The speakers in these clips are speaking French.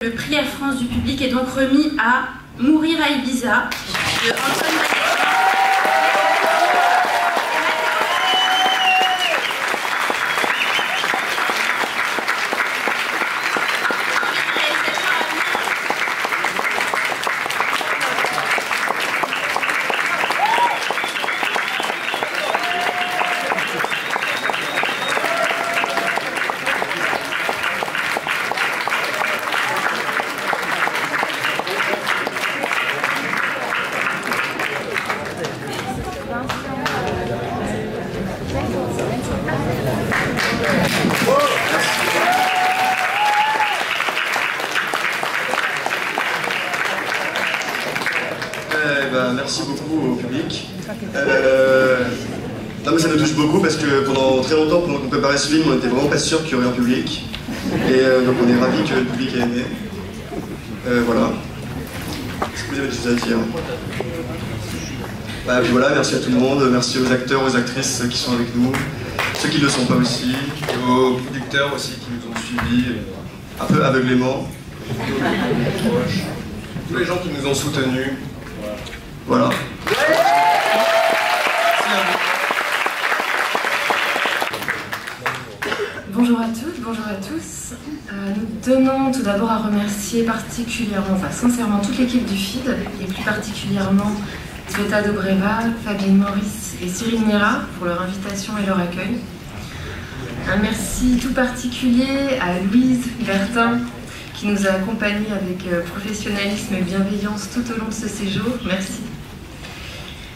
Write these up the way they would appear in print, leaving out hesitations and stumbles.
Le prix Air France du public est donc remis à Mourir à Ibiza de Antoine Maillet. Merci beaucoup au public. Non mais ça nous touche beaucoup parce que pendant très longtemps, pendant qu'on préparait ce film, on n'était vraiment pas sûr qu'il y aurait un public. Et donc on est ravis que le public ait aimé. Voilà. Est-ce que vous avez des choses à dire? Puis voilà, merci à tout le monde, merci aux acteurs, aux actrices qui sont avec nous, ceux qui ne le sont pas aussi, et aux producteurs aussi qui nous ont suivis un peu aveuglément, tous les gens qui nous ont soutenus. Voilà. Bonjour à toutes, bonjour à tous. Nous tenons tout d'abord à remercier particulièrement, sincèrement toute l'équipe du FID, et plus particulièrement Sveta Dobreva, Fabienne Maurice et Cyril Nera pour leur invitation et leur accueil. Un merci tout particulier à Louise Bertin, qui nous a accompagnés avec professionnalisme et bienveillance tout au long de ce séjour. Merci.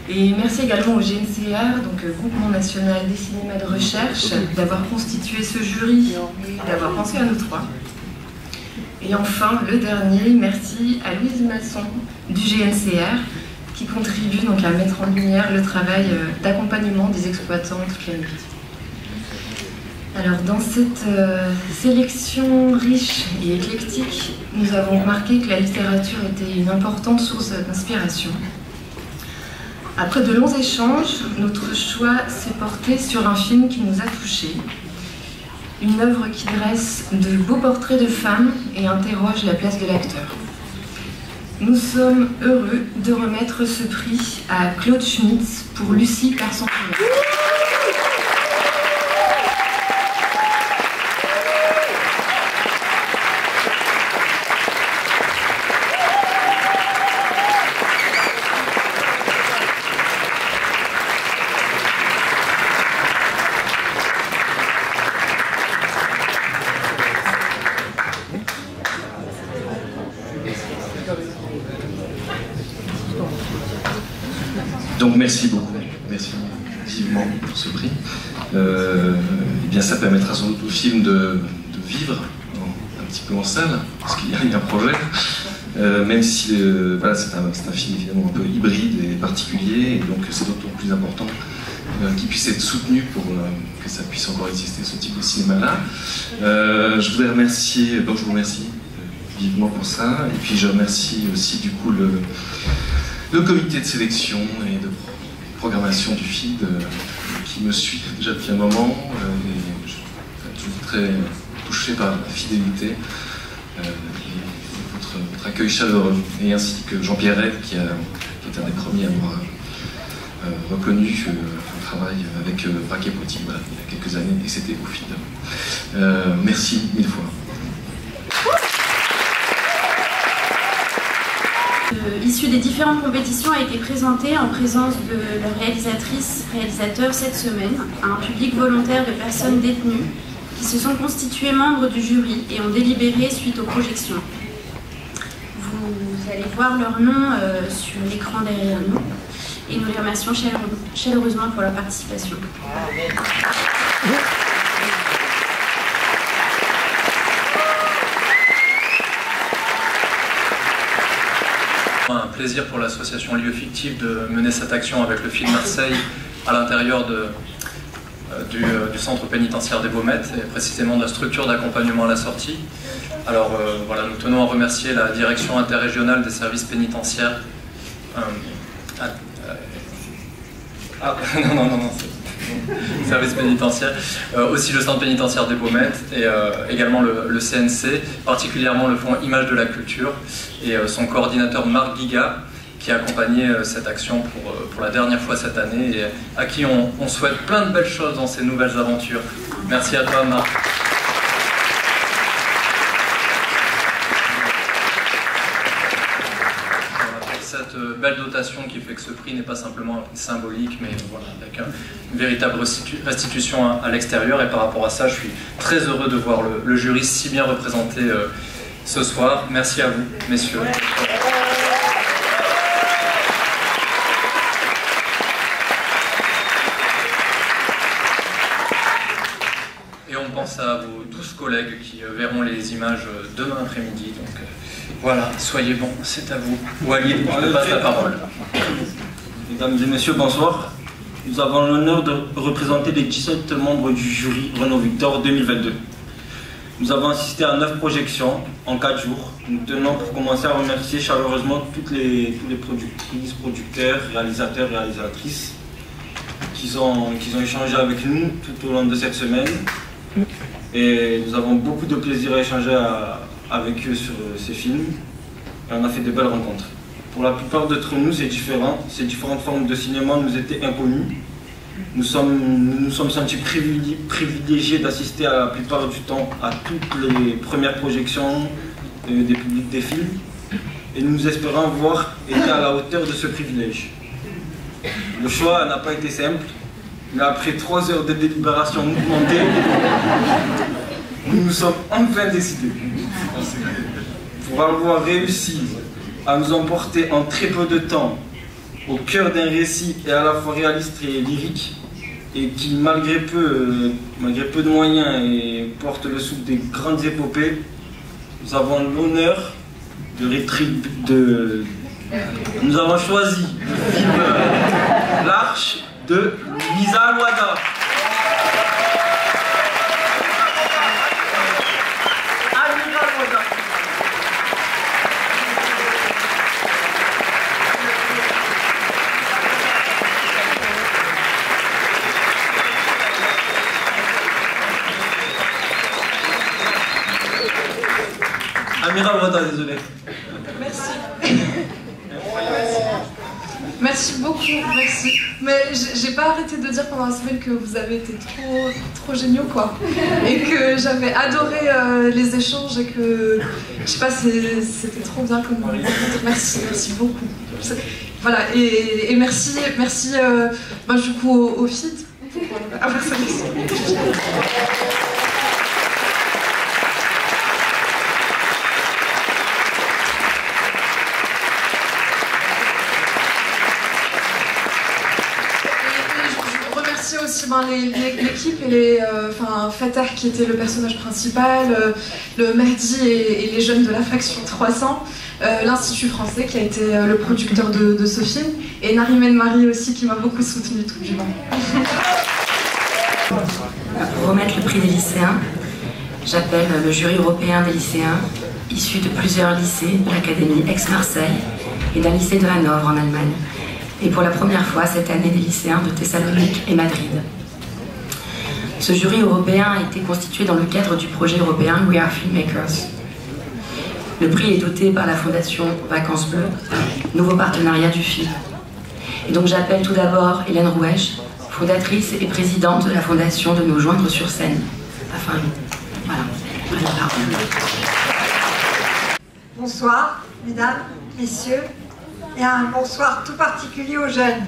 Et merci également au GNCR, donc Groupement National des Cinémas de Recherche, d'avoir constitué ce jury et d'avoir pensé à nous trois. Et enfin, le dernier, merci à Louise Masson du GNCR, qui contribue donc à mettre en lumière le travail d'accompagnement des exploitants toute la nuit. Alors dans cette sélection riche et éclectique, nous avons remarqué que la littérature était une importante source d'inspiration. Après de longs échanges, notre choix s'est porté sur un film qui nous a touchés. Une œuvre qui dresse de beaux portraits de femmes et interroge la place de l'acteur. Nous sommes heureux de remettre ce prix à Claude Schmitz pour Lucie Carson. Donc merci beaucoup, merci vivement pour ce prix. Eh bien ça permettra sans doute au film de vivre un petit peu en salle, parce qu'il y a un projet, même si voilà, c'est un film évidemment un peu hybride et particulier, et donc c'est d'autant plus important qu'il puisse être soutenu pour que ça puisse encore exister, ce type de cinéma-là. Je voudrais remercier, donc je vous remercie vivement pour ça, et puis je remercie aussi du coup le comité de sélection et de programmation du FID qui me suit déjà depuis un moment, et je suis toujours très touché par la fidélité et votre accueil chaleureux, et ainsi que Jean-Pierre Rey qui est un des premiers à avoir reconnu un travail avec Paquet Poitiers il y a quelques années, et c'était au FID. Merci mille fois. Issu des différentes compétitions a été présenté en présence de leurs réalisatrices, réalisateurs cette semaine à un public volontaire de personnes détenues qui se sont constituées membres du jury et ont délibéré suite aux projections. Vous allez voir leur nom sur l'écran derrière nous et nous les remercions chaleureusement pour leur participation. Un plaisir pour l'association Lieux Fictifs de mener cette action avec le FID Marseille à l'intérieur du centre pénitentiaire des Baumettes, et précisément de la structure d'accompagnement à la sortie. Alors voilà, nous tenons à remercier la direction interrégionale des services pénitentiaires. Non, service pénitentiaire, aussi le centre pénitentiaire des Baumettes et également le CNC, particulièrement le fonds Images de la Culture et son coordinateur Marc Guiga qui a accompagné cette action pour la dernière fois cette année et à qui on souhaite plein de belles choses dans ces nouvelles aventures. Merci à toi Marc. Cette belle dotation qui fait que ce prix n'est pas simplement symbolique, mais voilà, avec une véritable restitution à l'extérieur. Et par rapport à ça, je suis très heureux de voir le jury si bien représenté ce soir. Merci à vous, messieurs. Et on pense à vos 12 collègues qui verront les images demain après-midi. Donc voilà, soyez bons, c'est à vous. Walid, je te passe la parole. Mesdames et messieurs, bonsoir. Nous avons l'honneur de représenter les 17 membres du jury Renaud Victor 2022. Nous avons assisté à 9 projections en 4 jours. Nous tenons pour commencer à remercier chaleureusement tous les productrices, producteurs, réalisateurs, réalisatrices qui ont échangé avec nous tout au long de cette semaine. Et nous avons beaucoup de plaisir à échanger avec eux sur ces films. Et on a fait de belles rencontres. Pour la plupart d'entre nous, c'est différent. Ces différentes formes de cinéma nous étaient inconnues. Nous nous sommes sentis privilégiés d'assister à la plupart du temps à toutes les premières projections des publics des films. Et nous espérons voir été à la hauteur de ce privilège. Le choix n'a pas été simple, mais après 3 heures de délibération mouvementée, nous nous sommes enfin décidés. Pour avoir réussi à nous emporter en très peu de temps au cœur d'un récit et à la fois réaliste et lyrique, et qui malgré peu de moyens et porte le souffle des grandes épopées, nous avons l'honneur nous avons choisi le film L'Arche de Lisa Alwada. Amira Alwada, désolé. Merci. Merci beaucoup, merci. Mais j'ai pas arrêté de dire pendant la semaine que vous avez été trop géniaux, quoi. Et que j'avais adoré les échanges et que, je sais pas, c'était trop bien comme rencontre. Merci beaucoup. Voilà, et merci du coup au FID pour avoir cette question. Aussi l'équipe et Fatah qui était le personnage principal, le Mehdi et les jeunes de la faction 300, l'Institut français qui a été le producteur de ce film, et Narimène Marie aussi qui m'a beaucoup soutenue tout du long. Pour remettre le prix des lycéens, j'appelle le jury européen des lycéens issus de plusieurs lycées de l'Académie Aix-Marseille et d'un lycée de Hanovre en Allemagne. Et pour la première fois cette année des lycéens de Thessalonique et Madrid. Ce jury européen a été constitué dans le cadre du projet européen We Are Filmmakers. Le prix est doté par la fondation Vacances Bleues, nouveau partenariat du film. Et donc j'appelle tout d'abord Hélène Rouège, fondatrice et présidente de la fondation, de nous joindre sur scène. Voilà. Bonsoir, mesdames, messieurs. Et un bonsoir tout particulier aux jeunes.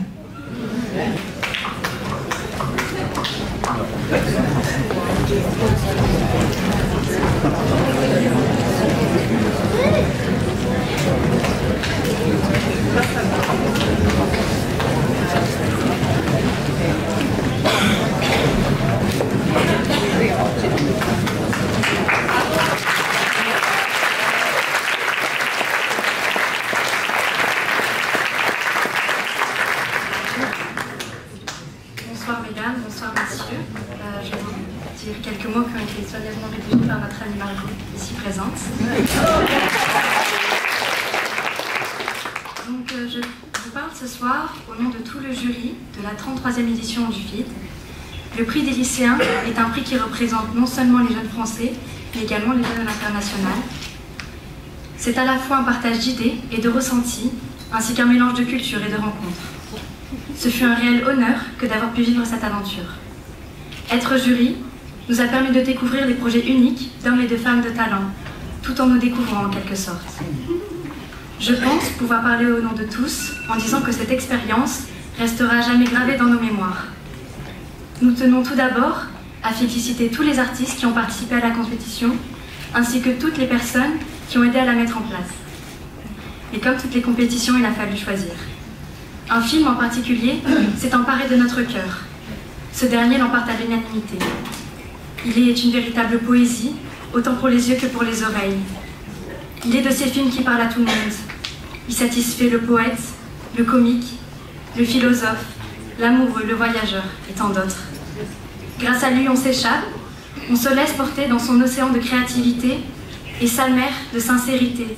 Bonsoir mesdames, bonsoir messieurs. Je vais vous dire quelques mots qui ont été soigneusement rédigés par notre amie Margot, ici présente. Donc je vous parle ce soir au nom de tout le jury de la 33e édition du FID Le prix des lycéens est un prix qui représente non seulement les jeunes français, mais également les jeunes internationaux. C'est à la fois un partage d'idées et de ressentis, ainsi qu'un mélange de cultures et de rencontres. Ce fut un réel honneur que d'avoir pu vivre cette aventure. Être jury nous a permis de découvrir des projets uniques d'hommes et de femmes de talent, tout en nous découvrant en quelque sorte. Je pense pouvoir parler au nom de tous en disant que cette expérience restera à jamais gravée dans nos mémoires. Nous tenons tout d'abord à féliciter tous les artistes qui ont participé à la compétition, ainsi que toutes les personnes qui ont aidé à la mettre en place. Et comme toutes les compétitions, il a fallu choisir. Un film en particulier s'est emparé de notre cœur. Ce dernier l'emporte à l'unanimité. Il est une véritable poésie, autant pour les yeux que pour les oreilles. Il est de ces films qui parlent à tout le monde. Il satisfait le poète, le comique, le philosophe, l'amoureux, le voyageur et tant d'autres. Grâce à lui, on s'échappe, on se laisse porter dans son océan de créativité et sa mer de sincérité.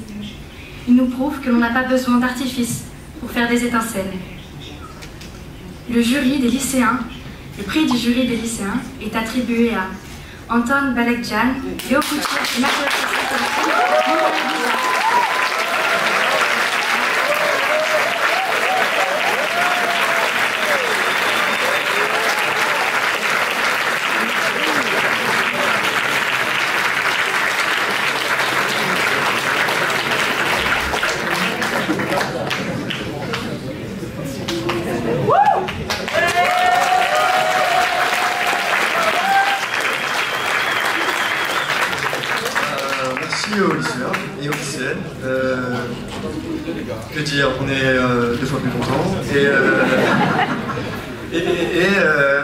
Il nous prouve que l'on n'a pas besoin d'artifice pour faire des étincelles. Le jury des lycéens, le prix du jury des lycéens est attribué à Anton Balekjan, Léo Couture et Marc. Merci aux lycéens et aux lycéennes. Que dire, on est 2 fois plus contents.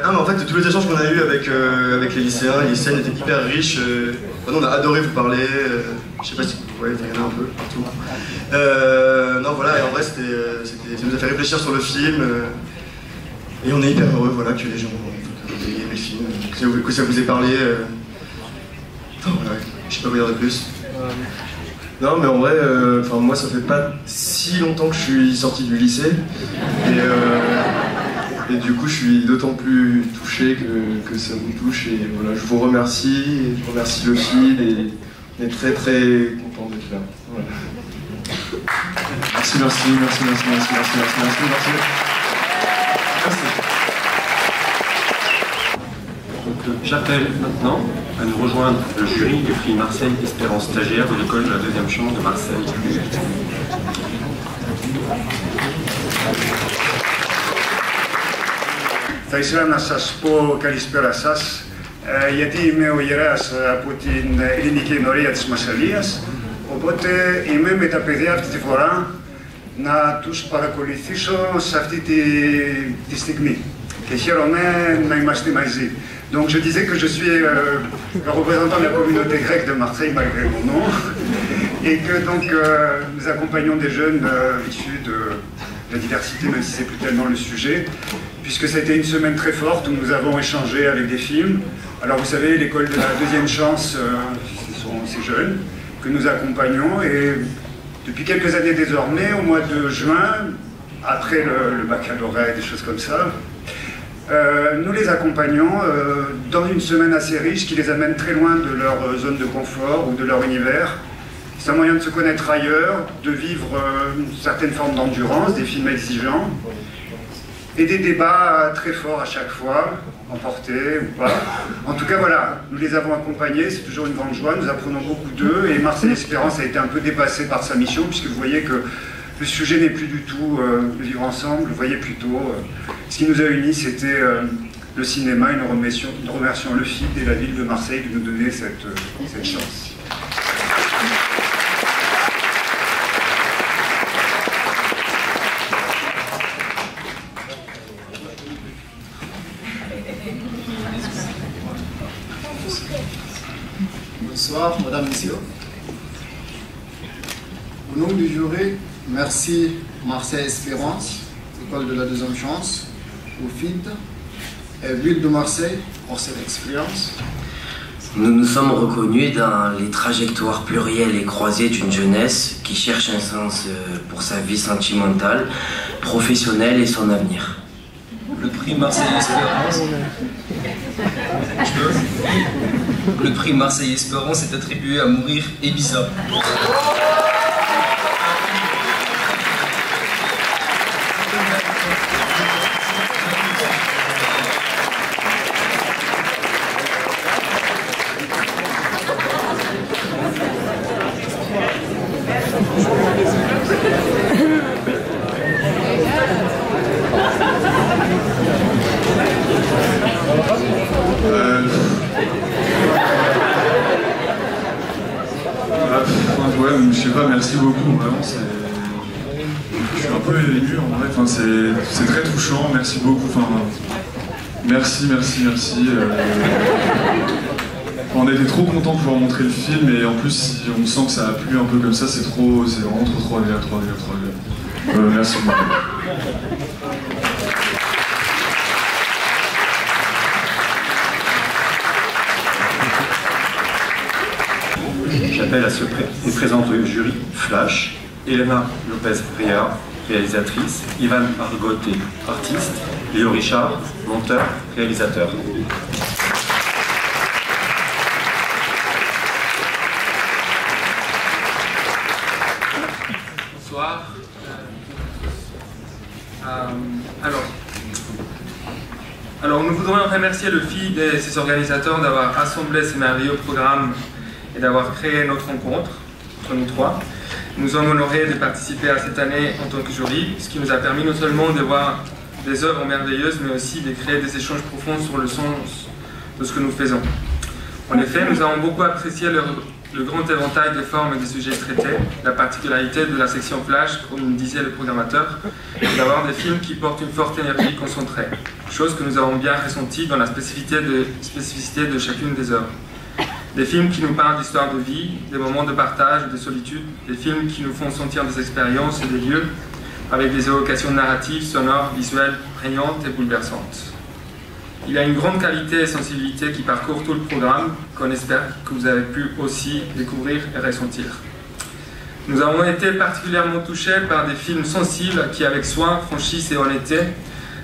Non, mais en fait, tous les échanges qu'on a eus avec les lycéens, les lycéennes étaient hyper riches. On a adoré vous parler. Je sais pas si vous voyez, il y en a un peu partout. Non, voilà, et en vrai, ça nous a fait réfléchir sur le film. Et on est hyper heureux, voilà, que les gens aient aimé le film, que ça vous ait parlé. Voilà, je sais pas quoi dire de plus. Non, mais en vrai, moi ça fait pas si longtemps que je suis sorti du lycée et du coup je suis d'autant plus touché que ça vous touche et voilà, je vous remercie, je remercie le FID et on est très très content d'être là. Voilà. Merci. Donc j'appelle maintenant à nous rejoindre le jury du prix Marseille Espérance stagiaire de l'école de la 2e chambre de Marseille. Θα ήθελα να σας πω καλησπέρα σας, γιατί είμαι ο ιερέας από την ελληνική ενορία της Μασσαλίας, οπότε είμαι με τα παιδιά αυτή τη φορά να τους παρακολουθήσω σε αυτή τη στιγμή και χαίρομαι να είμαστε μαζί. Donc je disais que je suis le représentant de la communauté grecque de Marseille malgré mon nom et que donc nous accompagnons des jeunes issus de la diversité, même si c'est plus tellement le sujet, puisque ça a été une semaine très forte où nous avons échangé avec des films. Alors vous savez, l'école de la 2e chance, ce sont ces jeunes que nous accompagnons et depuis quelques années désormais, au mois de juin, après le baccalauréat et des choses comme ça, nous les accompagnons dans une semaine assez riche qui les amène très loin de leur zone de confort ou de leur univers. C'est un moyen de se connaître ailleurs, de vivre une certaine forme d'endurance, des films exigeants et des débats très forts à chaque fois, emportés ou pas. En tout cas voilà, nous les avons accompagnés, c'est toujours une grande joie, nous apprenons beaucoup d'eux et Marseille Espérance a été un peu dépassé par sa mission puisque vous voyez que le sujet n'est plus du tout de vivre ensemble, vous voyez plutôt, ce qui nous a unis c'était le cinéma et nous remercions le FID et la ville de Marseille de nous donner cette chance. Bonsoir, Madame, Messieurs. Au nom du jury, merci Marseille Espérance, école de la 2e chance, au FID et ville de Marseille pour cette expérience. Nous nous sommes reconnus dans les trajectoires plurielles et croisées d'une jeunesse qui cherche un sens pour sa vie sentimentale, professionnelle et son avenir. Le prix prix Marseille Espérance. Le prix Marseille Espérance est attribué à Mourir Ibiza. Ouais, je sais pas, merci beaucoup, vraiment, je suis un peu ému en vrai, enfin, c'est très touchant, merci beaucoup, enfin, merci. On était trop contents de pouvoir montrer le film et en plus, si on sent que ça a plu un peu comme ça, c'est vraiment trop agréable. Merci beaucoup. J'appelle à ce prix et présente au jury Flash, Elena Lopez-Rea, réalisatrice, Ivan Argote, artiste, Léo Richard, monteur, réalisateur. Bonsoir. Alors, nous voudrions remercier le FID et ses organisateurs d'avoir assemblé ce merveilleux programme et d'avoir créé notre rencontre entre nous trois. Nous sommes honorés de participer à cette année en tant que jury, ce qui nous a permis non seulement de voir des œuvres merveilleuses, mais aussi de créer des échanges profonds sur le sens de ce que nous faisons. En effet, nous avons beaucoup apprécié le grand éventail des formes et des sujets traités, la particularité de la section Flash, comme disait le programmateur, d'avoir des films qui portent une forte énergie concentrée, chose que nous avons bien ressentie dans la spécificité de chacune des œuvres. Des films qui nous parlent d'histoire de vie, des moments de partage, de solitude, des films qui nous font sentir des expériences et des lieux, avec des évocations narratives, sonores, visuelles, prégnantes et bouleversantes. Il y a une grande qualité et sensibilité qui parcourt tout le programme, qu'on espère que vous avez pu aussi découvrir et ressentir. Nous avons été particulièrement touchés par des films sensibles qui, avec soin, franchise et honnêteté,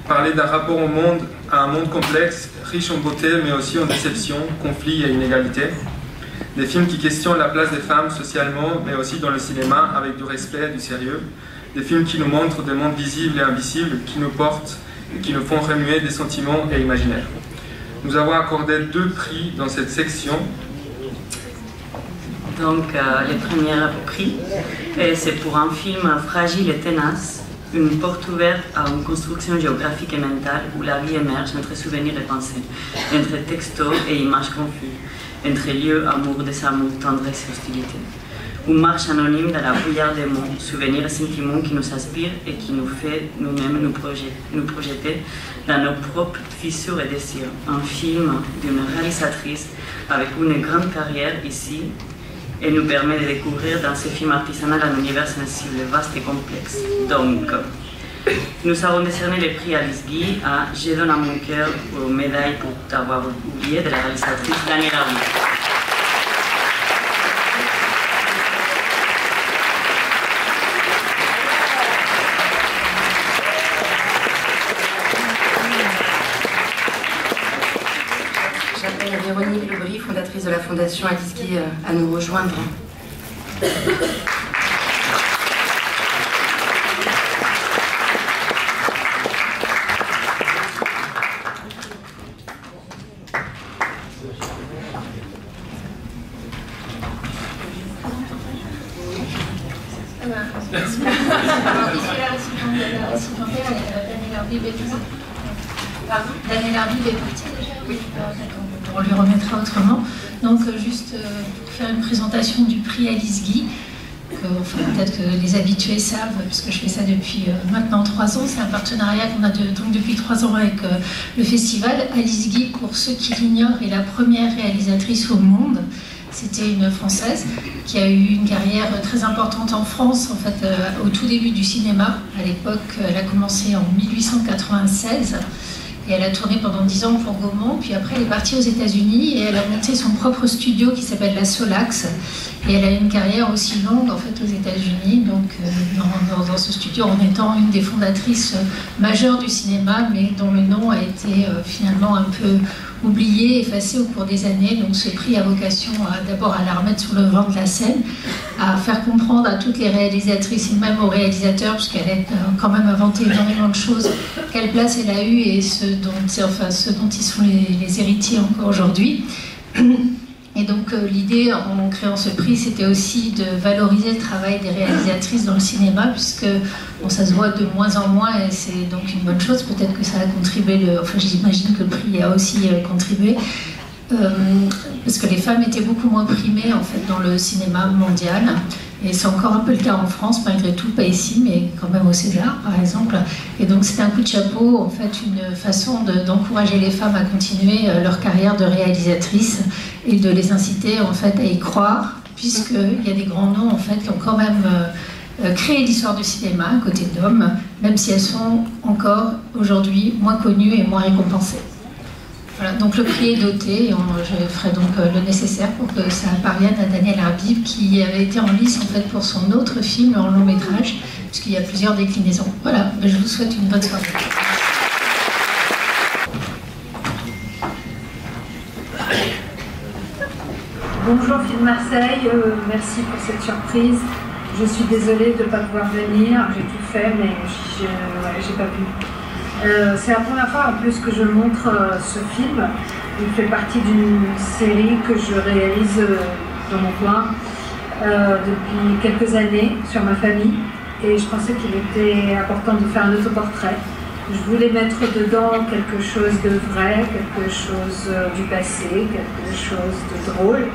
parlaient d'un rapport au monde, à un monde complexe, riche en beauté, mais aussi en déception, conflit et inégalité. Des films qui questionnent la place des femmes socialement, mais aussi dans le cinéma, avec du respect et du sérieux. Des films qui nous montrent des mondes visibles et invisibles, qui nous portent et qui nous font remuer des sentiments et imaginaires. Nous avons accordé 2 prix dans cette section. Donc, le premier prix, c'est pour un film fragile et tenace, une porte ouverte à une construction géographique et mentale où la vie émerge entre souvenirs et pensées, entre textos et images confuses, entre lieux, amour, désamour, tendresse et hostilité. Une marche anonyme dans la brouillard des mots, souvenirs et sentiments qui nous inspirent et qui nous fait nous-mêmes nous projeter dans nos propres fissures et désirs. Un film d'une réalisatrice avec une grande carrière ici et nous permet de découvrir dans ce film artisanal un univers sensible, vaste et complexe. Donc, nous avons décerné le prix Alice Guy à Je donne à mon cœur aux médailles pour t'avoir oublié de la réalisatrice Daniela Arby. J'appelle Véronique Lebris, fondatrice de la Fondation Alice Guy, à nous rejoindre. Daniela Arby est partie déjà. Oui. On lui remettra autrement. Donc juste pour faire une présentation du prix Alice Guy, peut-être que les habitués savent, puisque je fais ça depuis maintenant 3 ans. C'est un partenariat qu'on a donc depuis 3 ans avec le festival. Alice Guy, pour ceux qui l'ignorent, est la première réalisatrice au monde. C'était une Française qui a eu une carrière très importante en France, en fait, au tout début du cinéma. À l'époque, elle a commencé en 1896. Et elle a tourné pendant 10 ans pour Gaumont, puis après elle est partie aux États-Unis et elle a monté son propre studio qui s'appelle la Solax. Et elle a une carrière aussi longue en fait aux États-Unis, donc dans ce studio en étant une des fondatrices majeures du cinéma, mais dont le nom a été finalement un peu oublié, effacé au cours des années. Donc ce prix a vocation d'abord à la remettre sur le devant de la scène, à faire comprendre à toutes les réalisatrices et même aux réalisateurs, puisqu'elle a quand même inventé énormément de choses, quelle place elle a eue et ce dont ils sont les héritiers encore aujourd'hui. Et donc l'idée en créant ce prix, c'était aussi de valoriser le travail des réalisatrices dans le cinéma, puisque bon, ça se voit de moins en moins et c'est donc une bonne chose. Peut-être que ça a contribué, enfin j'imagine que le prix a aussi contribué, parce que les femmes étaient beaucoup moins primées en fait dans le cinéma mondial. Et c'est encore un peu le cas en France, malgré tout, pas ici, mais quand même au César, par exemple. Et donc c'était un coup de chapeau, en fait, une façon d'encourager les femmes à continuer leur carrière de réalisatrice et de les inciter, en fait, à y croire, puisqu'il y a des grands noms, en fait, qui ont quand même créé l'histoire du cinéma, à côté d'hommes, même si elles sont encore, aujourd'hui, moins connues et moins récompensées. Voilà, donc le prix est doté, et je ferai donc le nécessaire pour que ça parvienne à Daniel Arbib, qui avait été en lice en fait pour son autre film en long métrage, puisqu'il y a plusieurs déclinaisons. Voilà, je vous souhaite une bonne soirée. Bonjour Film Marseille, merci pour cette surprise. Je suis désolée de ne pas pouvoir venir, j'ai tout fait, mais j'ai pas pu. C'est la première fois en plus que je montre ce film. Il fait partie d'une série que je réalise dans mon coin depuis quelques années sur ma famille. Et je pensais qu'il était important de faire un autoportrait. Je voulais mettre dedans quelque chose de vrai, quelque chose du passé, quelque chose de drôle,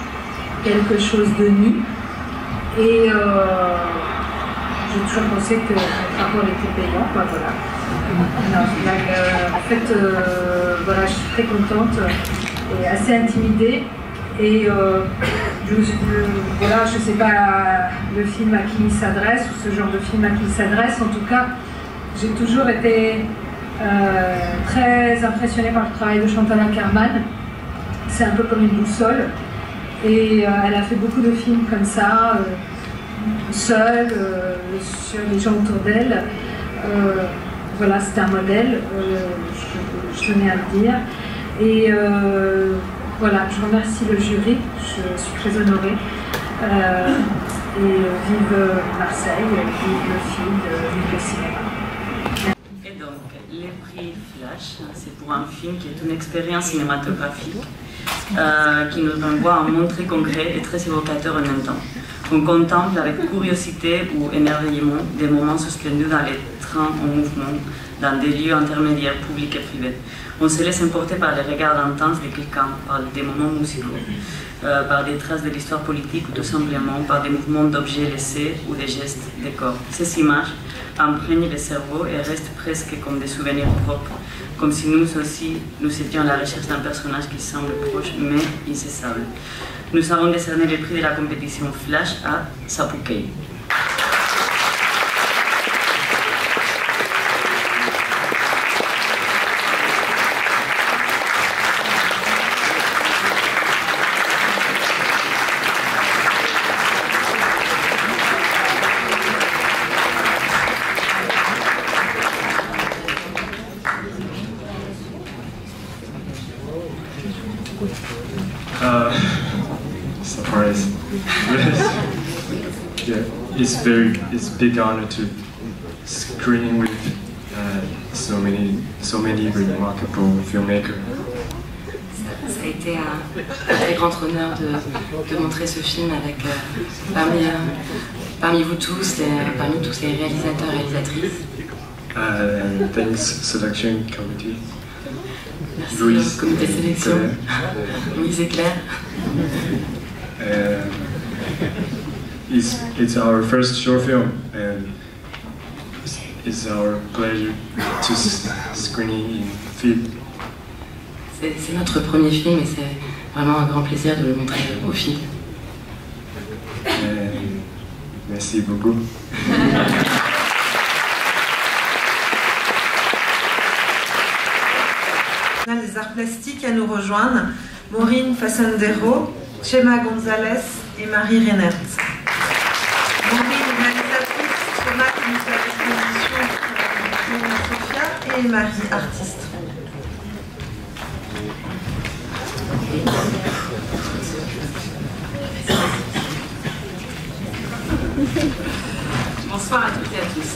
quelque chose de nu. Et j'ai toujours pensé que le rapport était payant, quoi, voilà. Non, en fait, voilà, je suis très contente et assez intimidée. Et voilà, je ne sais pas le film à qui il s'adresse, ou ce genre de film à qui il s'adresse. En tout cas, j'ai toujours été très impressionnée par le travail de Chantal Akerman. C'est un peu comme une boussole. Et elle a fait beaucoup de films comme ça, seule, sur les gens autour d'elle. Voilà, c'était un modèle, je tenais à le dire. Et voilà, je remercie le jury, je suis très honorée. Et vive Marseille, vive le film, vive le cinéma. Et donc, le prix Flash, c'est pour un film qui est une expérience cinématographique qui nous envoie un monde très concret et très évocateur en même temps. On contemple avec curiosité ou émerveillement des moments suspendus dans les trains en mouvement, dans des lieux intermédiaires publics et privés. On se laisse emporter par les regards intenses de quelqu'un, par des moments musicaux, par des traces de l'histoire politique ou tout simplement par des mouvements d'objets laissés ou des gestes des corps. Ces images imprègnent le cerveau et restent presque comme des souvenirs propres, comme si nous aussi, nous étions à la recherche d'un personnage qui semble proche mais incessable. Nous avons décerné le prix de la compétition Flash à Sapukei. Surprise. Yeah, it's a big honor to screen with so many remarkable filmmakers. Ça a été un très grand honneur de montrer ce film avec parmi vous tous, parmi tous les réalisateurs et réalisatrices. Thanks Selection Committee. Merci au comité de sélection, Louise et Claire. It's our first short film and it's our pleasure to screening in film. C'est notre premier film et c'est vraiment un grand plaisir de le montrer au film. Merci beaucoup. des Arts Plastiques à nous rejoindre, Maureen Facendero, Chema Gonzalez et Marie Reinert. Maureen, réalisatrice, Chema qui nous fait l'exposition Sophia et Marie, artiste. Bonsoir à toutes et à tous.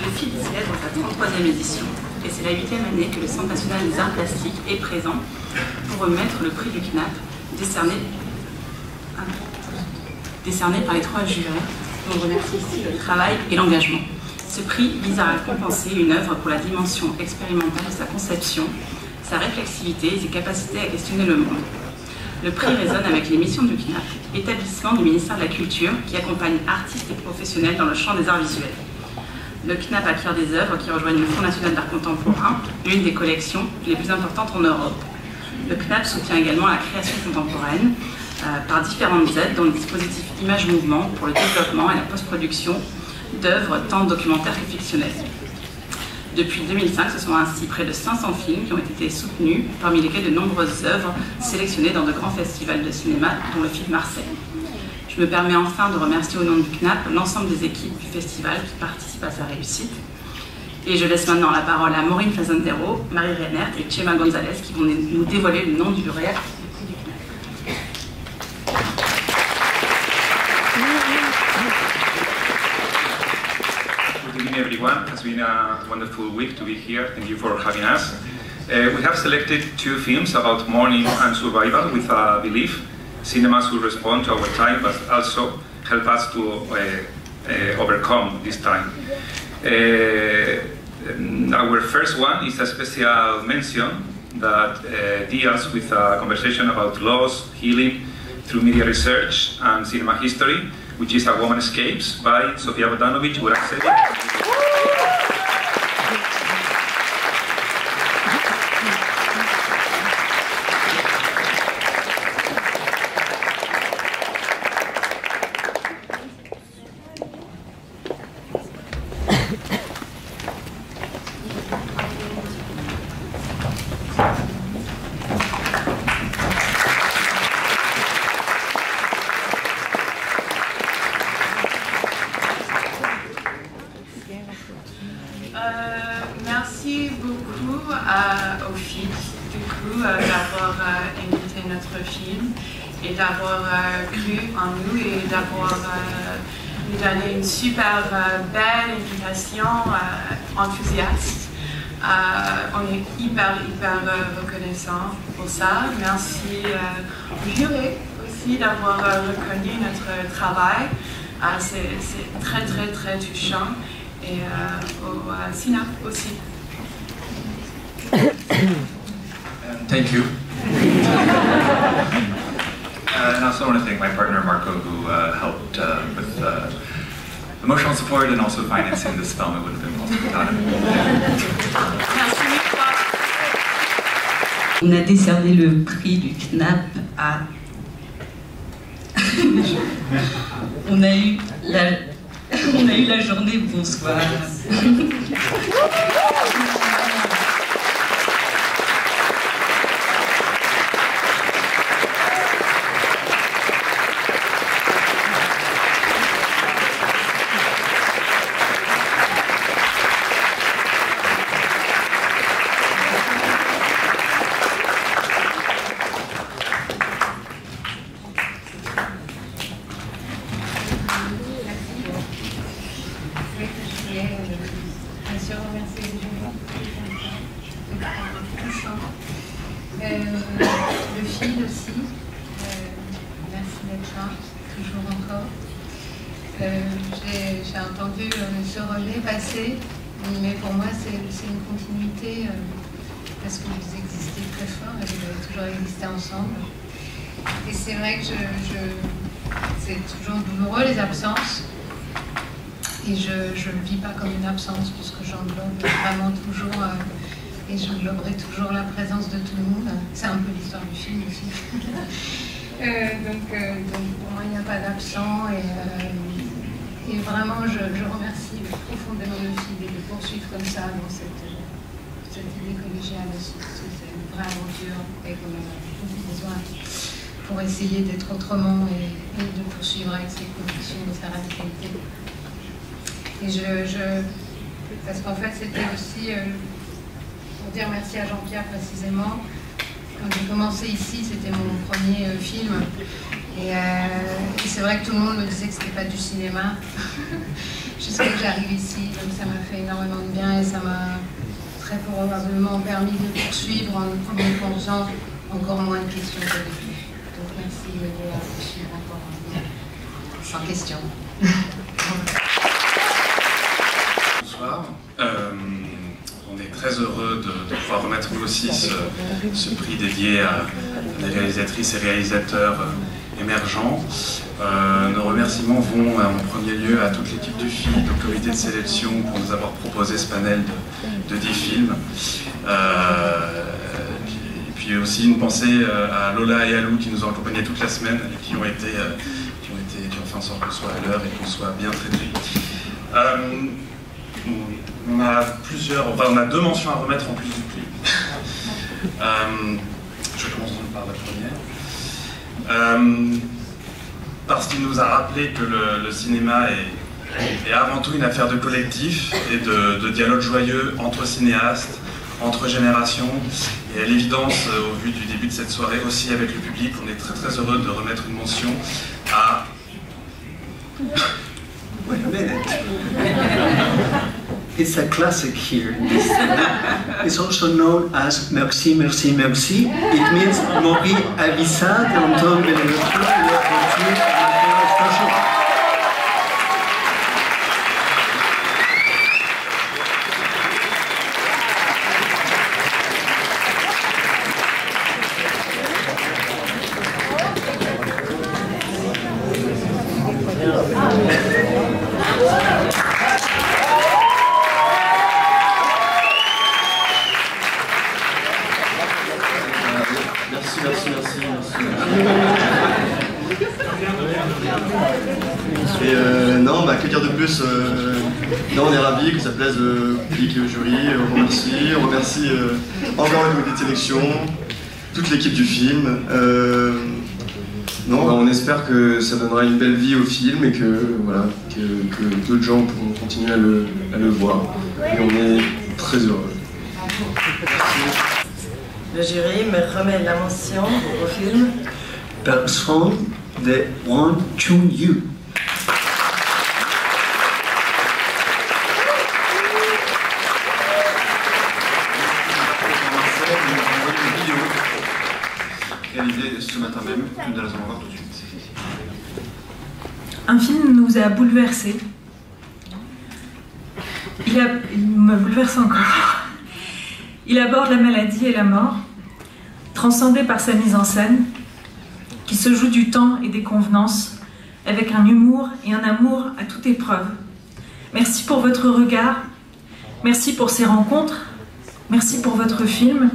Le FID est dans sa 33e édition et c'est la 8e année que le Centre national des arts plastiques est présent pour remettre le prix du CNAP décerné par les 3 jurés, dont on remercie ici le travail et l'engagement. Ce prix vise à récompenser une œuvre pour la dimension expérimentale de sa conception, sa réflexivité et ses capacités à questionner le monde. Le prix résonne avec les missions du CNAP, établissement du ministère de la Culture qui accompagne artistes et professionnels dans le champ des arts visuels. Le CNAP acquiert des œuvres qui rejoignent le Fonds national d'art contemporain, l'une des collections les plus importantes en Europe. Le CNAP soutient également la création contemporaine par différentes aides dans le dispositif Image-Mouvement pour le développement et la post-production d'œuvres tant documentaires que fictionnelles. Depuis 2005, ce sont ainsi près de 500 films qui ont été soutenus, parmi lesquels de nombreuses œuvres sélectionnées dans de grands festivals de cinéma, dont le FID Marseille. Je me permets enfin de remercier au nom du CNAP l'ensemble des équipes du festival qui participent à sa réussite. Et je laisse maintenant la parole à Maureen Facendero, Marie Reinert et Chema Gonzalez qui vont nous dévoiler le nom du lauréat. Good evening, everyone. It's been a wonderful week to be here. Thank you for having us. We have selected 2 films about mourning and survival with a belief. Cinemas will respond to our time, but also help us to overcome this time. Our first one is a special mention that deals with a conversation about loss, healing through media research and cinema history, which is A Woman Escapes by Sofia Bogdanovic, Buraksevic. Merci beaucoup au FID d'avoir invité notre film et d'avoir cru en nous et d'avoir nous donné une super belle invitation enthousiaste. On est hyper reconnaissant pour ça. Merci au jury aussi d'avoir reconnu notre travail. C'est très touchant. Et au CNAP aussi. Thank you. And I also want to thank my partner Marco, who helped with emotional support and also financing this film. It wouldn't have been possible without him. On a décerné le prix du CNAP à... On a eu la journée bonsoir. Le FID aussi, merci d'être là, toujours encore. J'ai entendu ce relais passer, mais pour moi c'est une continuité parce que vous existez très fort et vous avez toujours existé ensemble. Et c'est vrai que c'est toujours douloureux les absences. Et je ne le vis pas comme une absence puisque j'englobe vraiment toujours et j'engloberai toujours la présence de tout le monde. C'est un peu l'histoire du film aussi. Donc pour moi il n'y a pas d'absent et vraiment je remercie profondément le film et de poursuivre comme ça dans cette idée collégiale aussi. C'est une vraie aventure et qu'on a beaucoup besoin pour essayer d'être autrement et de poursuivre avec ces convictions de sa radicalité. Et parce qu'en fait, c'était aussi pour dire merci à Jean-Pierre précisément. Quand j'ai commencé ici, c'était mon premier film. Et c'est vrai que tout le monde me disait que c'était pas du cinéma. Jusqu'à que j'arrive ici, donc ça m'a fait énormément de bien et ça m'a très probablement permis de poursuivre en me posant encore moins de questions qu'au début. Donc merci de poursuivre encore sans questions. Bonsoir. On est très heureux de pouvoir remettre nous aussi ce prix dédié à des réalisatrices et réalisateurs émergents. Nos remerciements vont en premier lieu à toute l'équipe du FID, au comité de sélection pour nous avoir proposé ce panel de 10 films. Et puis aussi une pensée à Lola et à Lou qui nous ont accompagnés toute la semaine et qui ont fait en sorte qu'on soit à l'heure et qu'on soit bien traités. On a 2 mentions à remettre en plus du prix. Je commence donc par la première. Parce qu'il nous a rappelé que le cinéma est avant tout une affaire de collectif et de dialogue joyeux entre cinéastes, entre générations. Et à l'évidence, au vu du début de cette soirée, aussi avec le public, on est très très heureux de remettre une mention à... Wait a minute. It's a classic here. It's also known as Merci, Merci, Merci. It means Mori avisa de Anton Benedetto. Non, que dire de plus non, on est ravis que ça plaise au public et au jury. On remercie encore le comité de sélection, toute l'équipe du film. Non, on espère que ça donnera une belle vie au film et que d'autres gens pourront continuer à le voir. Et on est très heureux. Le jury me remet la mention au film Personne de Want to You. Réalisé ce matin même, nous allons en voir tout de suite. Un film nous a bouleversés. Il me bouleverse encore. Il aborde la maladie et la mort, transcendé par sa mise en scène, qui se joue du temps et des convenances, avec un humour et un amour à toute épreuve. Merci pour votre regard, merci pour ces rencontres, merci pour votre film.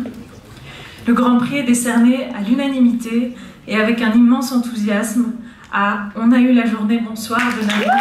Le Grand Prix est décerné à l'unanimité et avec un immense enthousiasme à On a eu la journée, bonsoir de Nadine.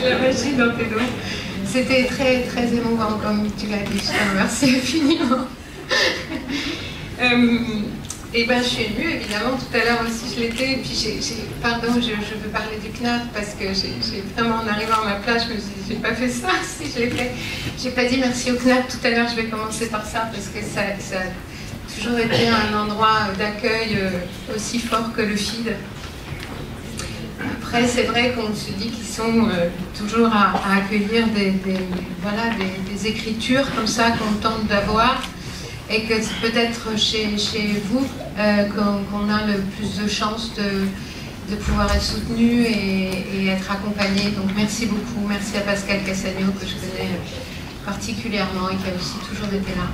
La magie dans tes dos. C'était très très émouvant comme tu l'as dit, je te remercie infiniment. Et ben je suis émue évidemment, tout à l'heure aussi je l'étais, et puis pardon, je veux parler du CNAF parce que j'ai vraiment en arrivant à ma place, je me suis dit j'ai pas fait ça, si je l'ai fait. J'ai pas dit merci au CNAF tout à l'heure, je vais commencer par ça parce que ça a toujours été un endroit d'accueil aussi fort que le FID. Après, c'est vrai qu'on se dit qu'ils sont toujours à accueillir des écritures comme ça qu'on tente d'avoir, et que c'est peut-être chez vous qu'on a le plus de chances de pouvoir être soutenu et être accompagné. Donc merci beaucoup, merci à Pascal Cassagno que je connais particulièrement et qui a aussi toujours été là.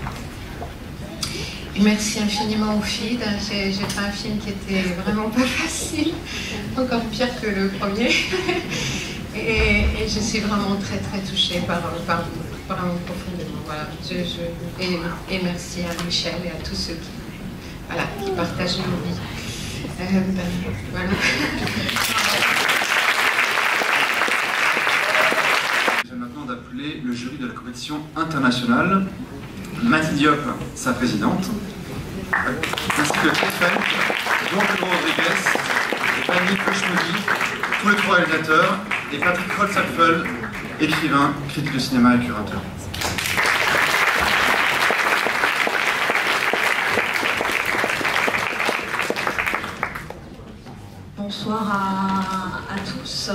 Et merci infiniment au FID. J'ai fait un film qui était vraiment pas facile, encore pire que le premier. et je suis vraiment très très touchée par vous, vraiment profondément. Voilà. Et merci à Michel et à tous ceux qui partagent nos vies. Voilà. Je viens maintenant d'appeler le jury de la compétition internationale, Mati Diop, sa présidente, ainsi que Stéphane, Don Pedro Rodriguez, Fanny Kochmodi, tous les trois réalisateurs, et Patrick Holzapfel, écrivain, critique de cinéma et curateur. Bonsoir à tous.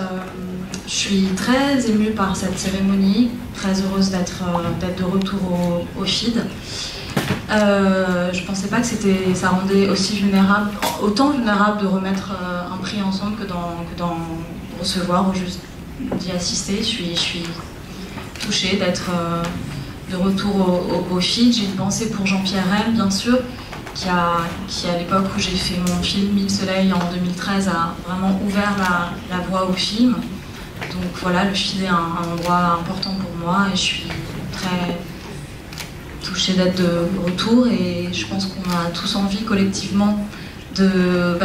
Je suis très émue par cette cérémonie, très heureuse d'être de retour au FID. Je ne pensais pas que ça rendait autant vulnérable de remettre un prix ensemble que d'en recevoir ou juste d'y assister. Je suis touchée d'être de retour au FID. J'ai une pensée pour Jean-Pierre Rem, bien sûr, qui à l'époque où j'ai fait mon film 1000 soleils en 2013 a vraiment ouvert la voie au film. Donc voilà, le FID est un endroit important pour moi et je suis très touchée d'être de retour, et je pense qu'on a tous envie collectivement de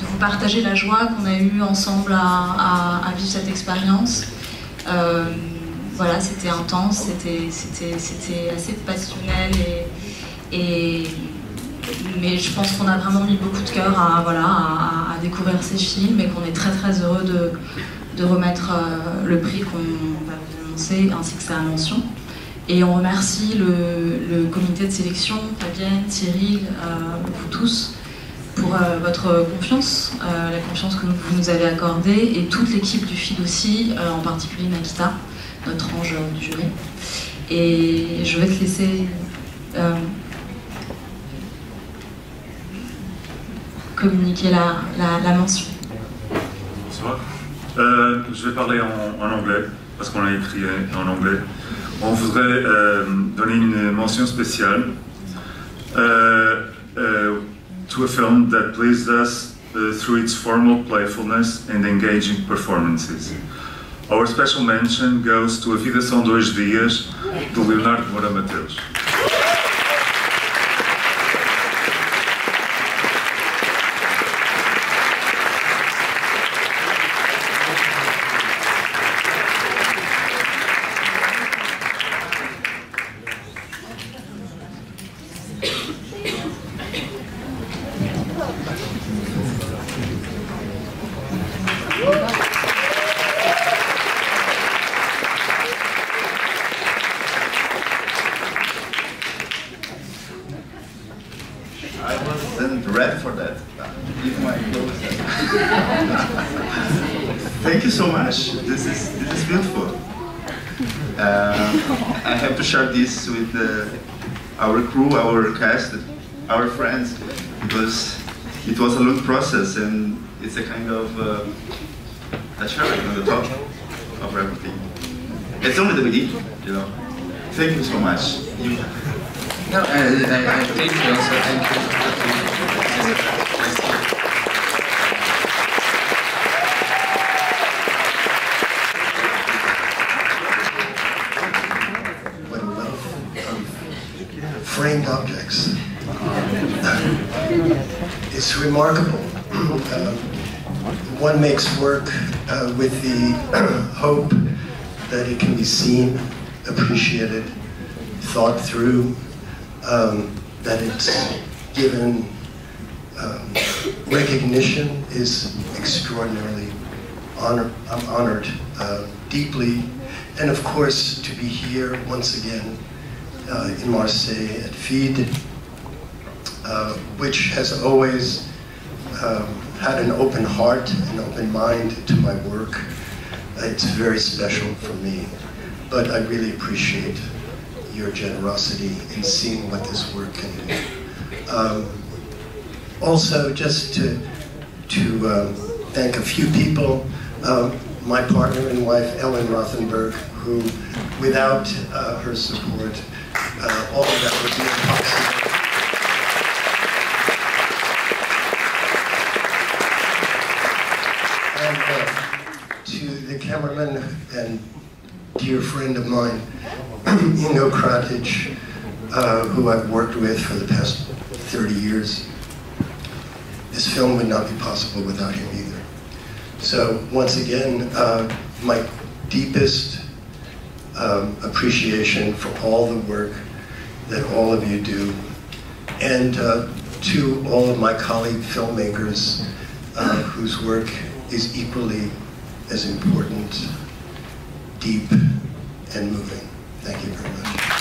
vous partager la joie qu'on a eue ensemble à vivre cette expérience. Voilà, c'était intense, c'était assez passionnel mais je pense qu'on a vraiment mis beaucoup de cœur à découvrir ces films, et qu'on est très très heureux de remettre le prix qu'on va vous annoncer, ainsi que sa mention. Et on remercie le comité de sélection, Fabienne, Cyril, vous tous, pour votre confiance, la confiance que vous nous avez accordée, et toute l'équipe du FID aussi, en particulier Nakita, notre ange du jury. Et je vais te laisser communiquer la mention. Bonsoir. Je vais parler en anglais, parce qu'on l'a écrit en anglais. On voudrait donner une mention spéciale to a film that pleased us through its formal playfulness and engaging performances. Our special mention goes to A Vida São Dois Dias, do Leonardo Moura Mateus. Thank you so much. This is beautiful. I have to share this with our crew, our cast, our friends, because it was a long process, and it's a kind of a cherry on the top of everything. It's only the beginning, you know. Thank you so much. No, I thank you also. Thank you. Framed objects. It's remarkable. One makes work with the hope that it can be seen, appreciated, thought through, that it's given recognition is extraordinarily I'm honored deeply, and of course to be here once again in Marseille at FID, which has always had an open heart, an open mind to my work. It's very special for me. But I really appreciate your generosity in seeing what this work can do. Also, just to thank a few people, my partner and wife, Ellen Rothenberg, who, without her support, all of that would be impossible. And to the cameraman and dear friend of mine, Ingo Kratic, who I've worked with for the past 30 years, this film would not be possible without him either. So once again, my deepest appreciation for all the work that all of you do, and to all of my colleague filmmakers whose work is equally as important, deep, and moving. Thank you very much.